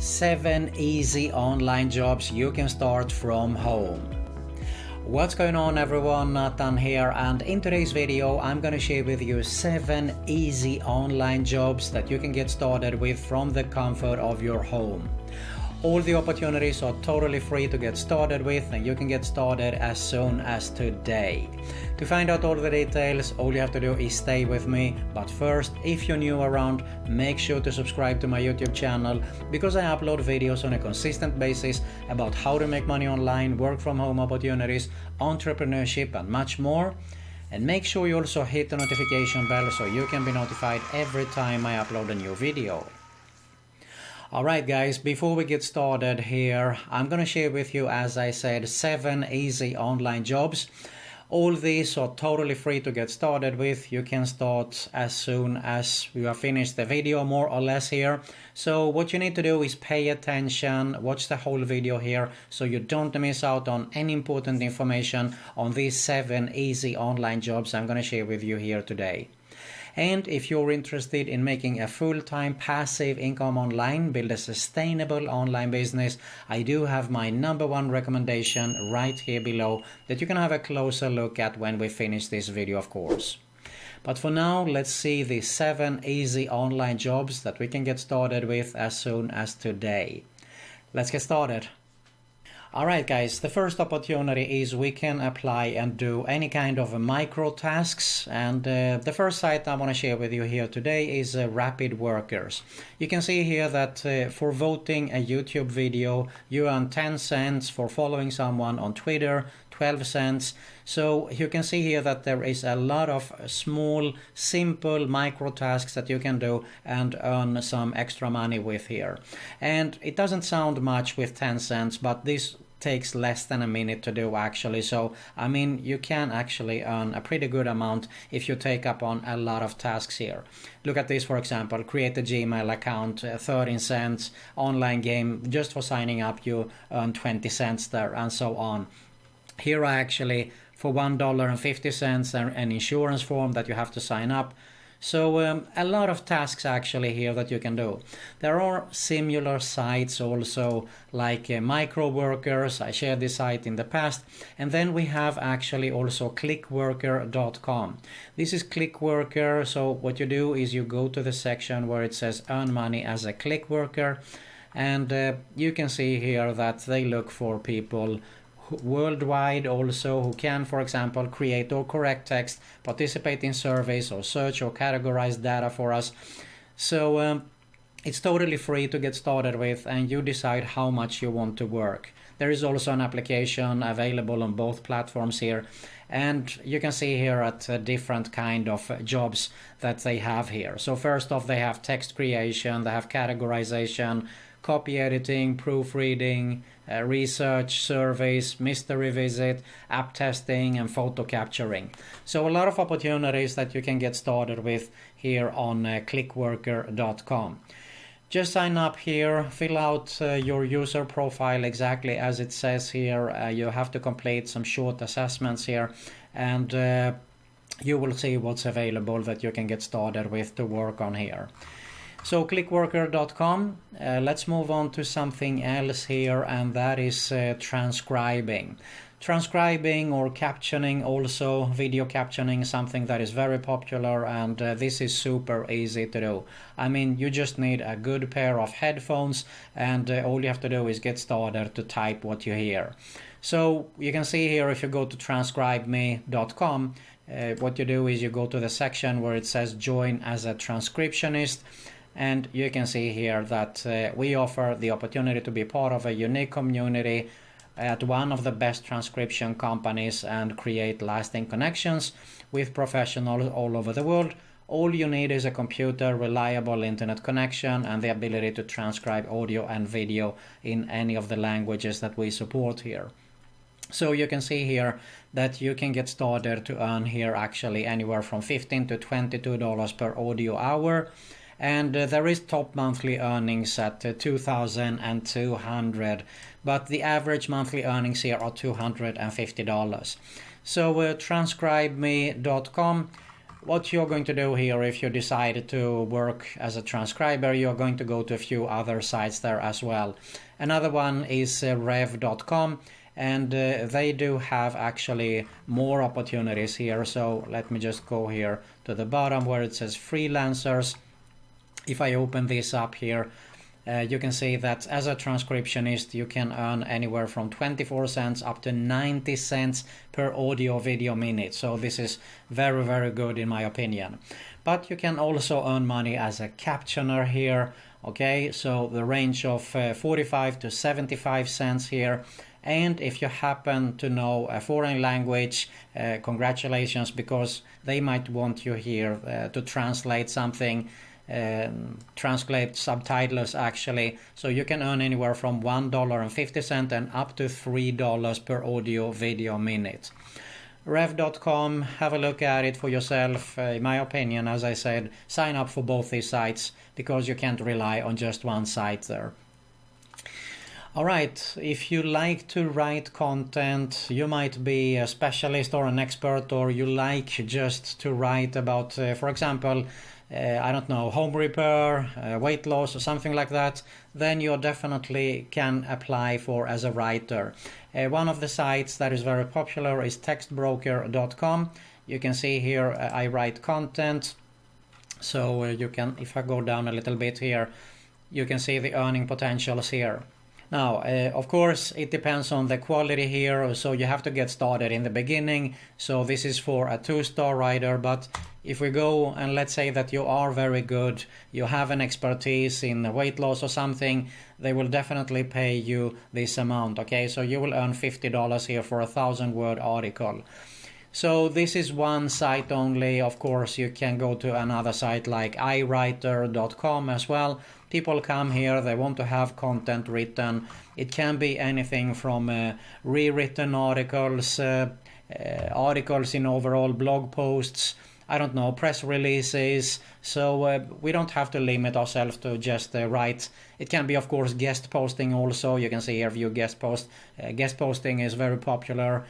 7 easy online jobs you can start from home. What's going on everyone, Nathan here, and in today's video I'm gonna share with you 7 easy online jobs that you can get started with from the comfort of your home. All the opportunities are totally free to get started with, and you can get started as soon as today. To find out all the details, all you have to do is stay with me. But first, if you're new around, make sure to subscribe to my YouTube channel, because I upload videos on a consistent basis about how to make money online, work from home opportunities, entrepreneurship and much more. And make sure you also hit the notification bell so you can be notified every time I upload a new video. Alright guys, before we get started here, I'm gonna share with you, as I said, 7 easy online jobs. All these are totally free to get started with. You can start as soon as we have finished the video, more or less here. So what you need to do is pay attention, watch the whole video here, so you don't miss out on any important information on these 7 easy online jobs I'm gonna share with you here today. And if you're interested in making a full-time passive income online, build a sustainable online business, I do have my #1 recommendation right here below that you can have a closer look at when we finish this video, of course. But for now, let's see the 7 easy online jobs that we can get started with as soon as today. Let's get started. Alright guys, the first opportunity is we can apply and do any kind of micro tasks, and the first site I want to share with you here today is Rapid Workers. You can see here that for voting a YouTube video you earn 10 cents, for following someone on Twitter 12 cents. So you can see here that there is a lot of small simple micro tasks that you can do and earn some extra money with here. And it doesn't sound much with 10 cents, but this takes less than a minute to do actually. So I mean, you can actually earn a pretty good amount if you take up on a lot of tasks here. Look at this, for example, create a Gmail account, 13 cents, online game, just for signing up you earn 20 cents there, and so on. Here I actually, for $1.50, an insurance form that you have to sign up. So a lot of tasks actually here that you can do. There are similar sites also, like Micro Workers. I shared this site in the past. And then we have actually also clickworker.com. This is Clickworker. So what you do is you go to the section where it says earn money as a click worker. And you can see here that they look for people worldwide also who can, for example, create or correct text, participate in surveys, or search or categorize data for us. So it's totally free to get started with, and you decide how much you want to work. There is also an application available on both platforms here, and you can see here at different kind of jobs that they have here. So first off, they have text creation, they have categorization, copy editing, proofreading, research, surveys, mystery visit, app testing, and photo capturing. So a lot of opportunities that you can get started with here on clickworker.com. Just sign up here, fill out your user profile exactly as it says here. You have to complete some short assessments here, and you will see what's available that you can get started with to work on here. So clickworker.com, let's move on to something else here, and that is transcribing. Transcribing or captioning, also video captioning, something that is very popular, and this is super easy to do. I mean, you just need a good pair of headphones, and all you have to do is get started to type what you hear. So you can see here, if you go to transcribeme.com, what you do is you go to the section where it says join as a transcriptionist. And you can see here that we offer the opportunity to be part of a unique community at one of the best transcription companies and create lasting connections with professionals all over the world. All you need is a computer, reliable internet connection, and the ability to transcribe audio and video in any of the languages that we support here. So you can see here that you can get started to earn here actually anywhere from $15 to $22 per audio hour. And there is top monthly earnings at $2,200, but the average monthly earnings here are $250. So transcribeme.com, what you're going to do here, if you decide to work as a transcriber, you're going to go to a few other sites there as well. Another one is rev.com, and they do have actually more opportunities here. So let me just go here to the bottom where it says freelancers. If I open this up here, you can see that as a transcriptionist you can earn anywhere from 24 cents up to 90 cents per audio video minute. So this is very, very good in my opinion. But you can also earn money as a captioner here. Okay, so the range of 45 to 75 cents here. And if you happen to know a foreign language, congratulations, because they might want you here to translate something, translate subtitles actually. So you can earn anywhere from $1.50 and up to $3 per audio video minute. Rev.com, have a look at it for yourself. In my opinion, as I said, sign up for both these sites because you can't rely on just one site there. Alright, if you like to write content, you might be a specialist or an expert, or you like just to write about, for example, I don't know, home repair, weight loss or something like that, then you definitely can apply for as a writer. One of the sites that is very popular is textbroker.com. You can see here I write content. So you can, if I go down a little bit here, you can see the earning potentials here. Now, of course, it depends on the quality here, so you have to get started in the beginning. So this is for a 2-star writer, but if we go and let's say that you are very good, you have an expertise in weight loss or something, they will definitely pay you this amount, okay? So you will earn $50 here for a 1,000-word article. So this is one site only. Of course, you can go to another site like iWriter.com as well. People come here, they want to have content written. It can be anything from rewritten articles, articles in overall blog posts, I don't know, press releases. So we don't have to limit ourselves to just write. It can be, of course, guest posting also. You can see here, view guest post. Guest posting is very popular.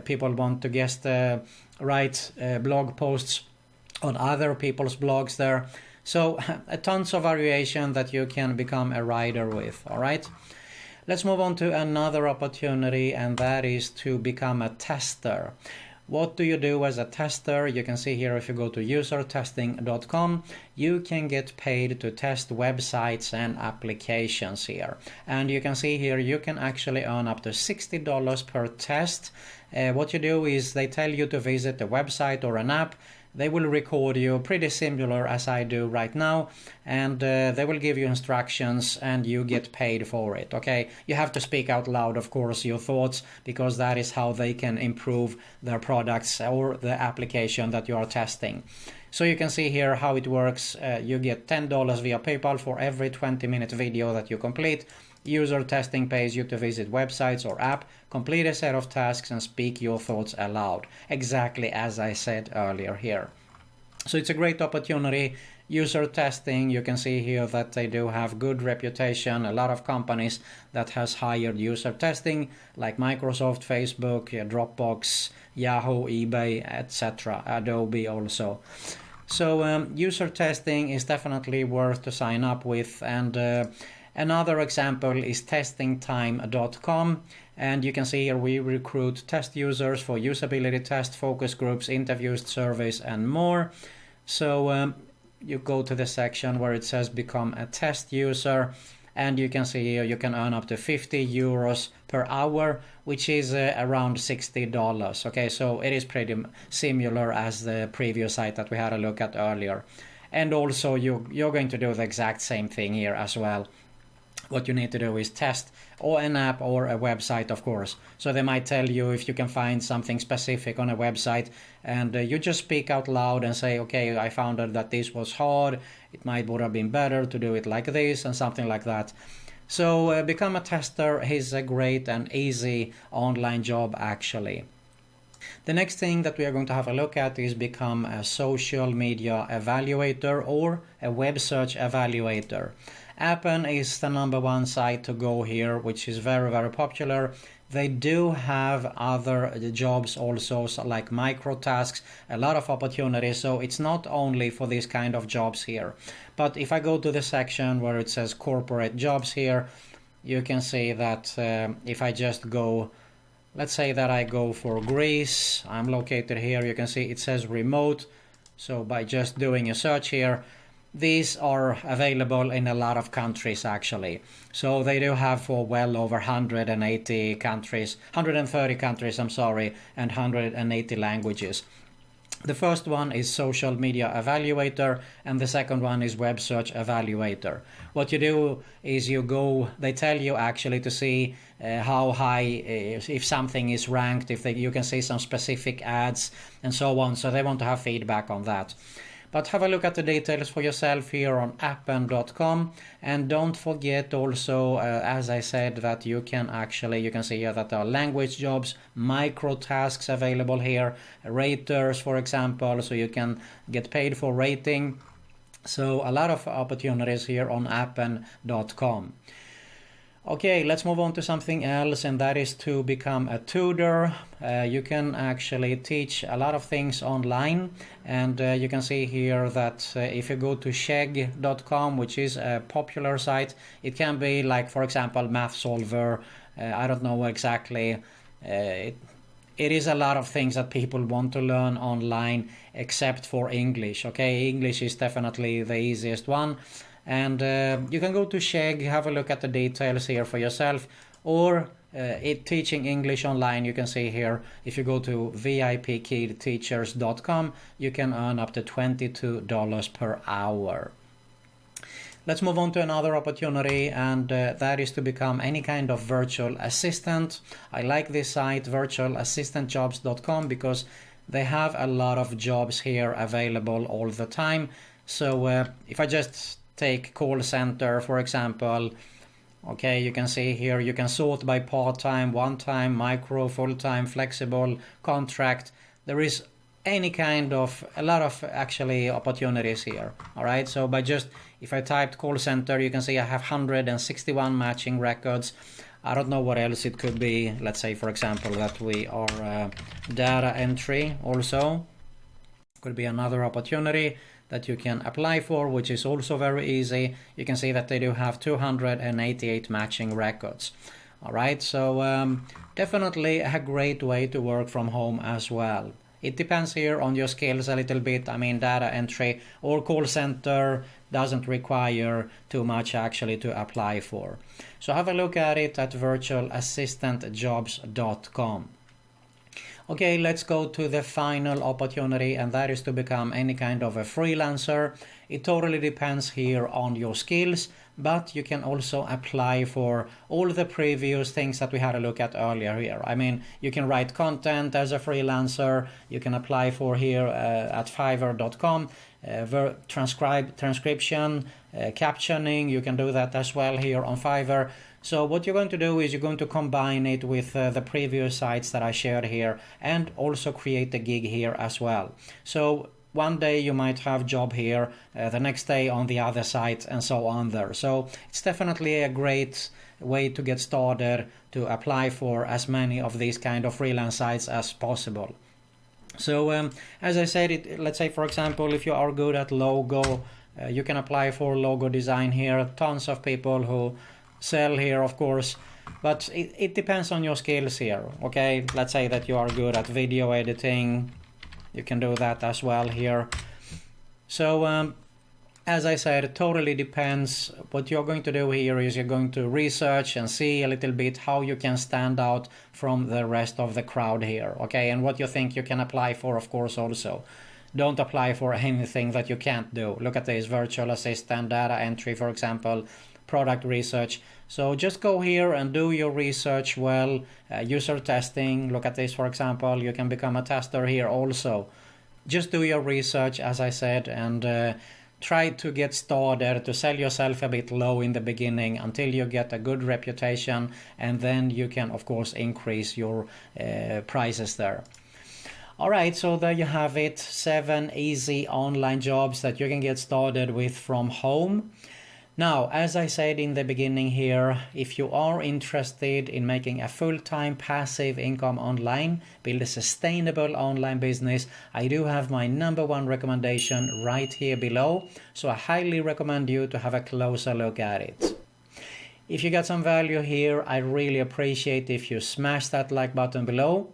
People want to write blog posts on other people's blogs there. So tons of variation that you can become a writer with, all right? Let's move on to another opportunity, and that is to become a tester. What do you do as a tester? You can see here, if you go to usertesting.com, you can get paid to test websites and applications here. And you can see here, you can actually earn up to $60 per test. What you do is they tell you to visit a website or an app. They will record you pretty similar as I do right now, and they will give you instructions and you get paid for it, okay? You have to speak out loud, of course, your thoughts, because that is how they can improve their products or the application that you are testing. So you can see here how it works. You get $10 via PayPal for every 20-minute video that you complete. User testing pays you to visit websites or app, complete a set of tasks, and speak your thoughts aloud, exactly as I said earlier here. So it's a great opportunity. User testing, you can see here that they do have good reputation. A lot of companies that has hired user testing, like Microsoft, Facebook, Dropbox, Yahoo, eBay, etc., Adobe also. So user testing is definitely worth to sign up with. And another example is testingtime.com, and you can see here we recruit test users for usability test, focus groups, interviews, surveys, and more. So you go to the section where it says become a test user, and you can see here you can earn up to 50 euros per hour, which is around $60. Okay, so it is pretty similar as the previous site that we had a look at earlier. And also you're going to do the exact same thing here as well. What you need to do is test or an app or a website, of course. So they might tell you if you can find something specific on a website, and you just speak out loud and say, okay, I found that this was hard. It would have been better to do it like this, and something like that. So become a tester is a great and easy online job actually. The next thing that we are going to have a look at is become a social media evaluator or a web search evaluator. Appen is the #1 site to go here, which is very, very popular. they do have other jobs also, so like micro tasks, a lot of opportunities. So it's not only for these kind of jobs here. But if I go to the section where it says corporate jobs here, you can see that if I just go, let's say that I go for Greece, I'm located here, you can see it says remote. So by just doing a search here, these are available in a lot of countries actually. So they do have for well over 180 countries, 130 countries, I'm sorry, and 180 languages. The first one is Social Media Evaluator, and the second one is Web Search Evaluator. What you do is you go, they tell you actually to see how high, if something is ranked, if you can see some specific ads and so on. So they want to have feedback on that. But have a look at the details for yourself here on appen.com, and don't forget also, as I said, that you can see here that there are language jobs, micro tasks available here, raters for example, so you can get paid for rating. So a lot of opportunities here on appen.com. Okay, let's move on to something else, and that is to become a tutor. You can actually teach a lot of things online, and you can see here that if you go to chegg.com, which is a popular site, it can be like, for example, Math Solver. I don't know exactly. It is a lot of things that people want to learn online, except for English. Okay, English is definitely the easiest one. And you can go to Chegg, have a look at the details here for yourself, or teaching English online, you can see here, if you go to vipkidteachers.com, you can earn up to $22 per hour. Let's move on to another opportunity, and that is to become any kind of virtual assistant. I like this site, virtualassistantjobs.com, because they have a lot of jobs here available all the time. So if I just take call center for example, okay, you can see here you can sort by part-time, one-time, micro, full-time, flexible, contract. There is any kind of, a lot of actually opportunities here. All right, so by just, if I typed call center, you can see I have 161 matching records. I don't know what else it could be. Let's say for example that we are data entry also. Could be another opportunity that you can apply for, which is also very easy. You can see that they do have 288 matching records. All right, so definitely a great way to work from home as well. It depends here on your skills a little bit. I mean, data entry or call center doesn't require too much actually to apply for. So have a look at it at virtualassistantjobs.com. Okay, let's go to the final opportunity, and that is to become any kind of a freelancer. It totally depends here on your skills, but you can also apply for all the previous things that we had a look at earlier here. I mean, you can write content as a freelancer. You can apply for here at fiverr.com, transcription, captioning. You can do that as well here on Fiverr. So what you're going to do is you're going to combine it with the previous sites that I shared here, and also create a gig here as well. So one day you might have job here, the next day on the other site, and so on there. So it's definitely a great way to get started to apply for as many of these kind of freelance sites as possible. So as I said, let's say for example, if you are good at logo, you can apply for logo design here. Tons of people who sell here, of course, but it depends on your skills here. Okay, let's say that you are good at video editing, you can do that as well here. So as I said, it totally depends. What you're going to do here is you're going to research and see a little bit how you can stand out from the rest of the crowd here. Okay, and what you think you can apply for, of course. Also, don't apply for anything that you can't do. Look at this: virtual assistant, data entry, for example, product research. So just go here and do your research well. User testing, look at this for example, you can become a tester here also. Just do your research, as I said, and try to get started, to sell yourself a bit low in the beginning until you get a good reputation, and then you can of course increase your prices there. All right, so there you have it, 7 easy online jobs that you can get started with from home. Now, as I said in the beginning here, if you are interested in making a full-time passive income online, build a sustainable online business, I do have my #1 recommendation right here below, so I highly recommend you to have a closer look at it. If you got some value here, I really appreciate if you smash that like button below.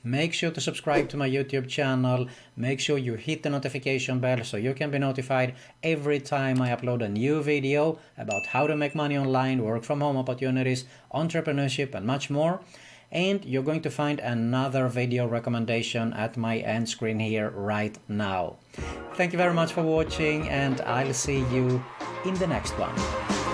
Make sure to subscribe to my YouTube channel. Make sure you hit the notification bell so you can be notified every time I upload a new video about how to make money online, work from home opportunities, entrepreneurship, and much more. And you're going to find another video recommendation at my end screen here right now. Thank you very much for watching, and I'll see you in the next one.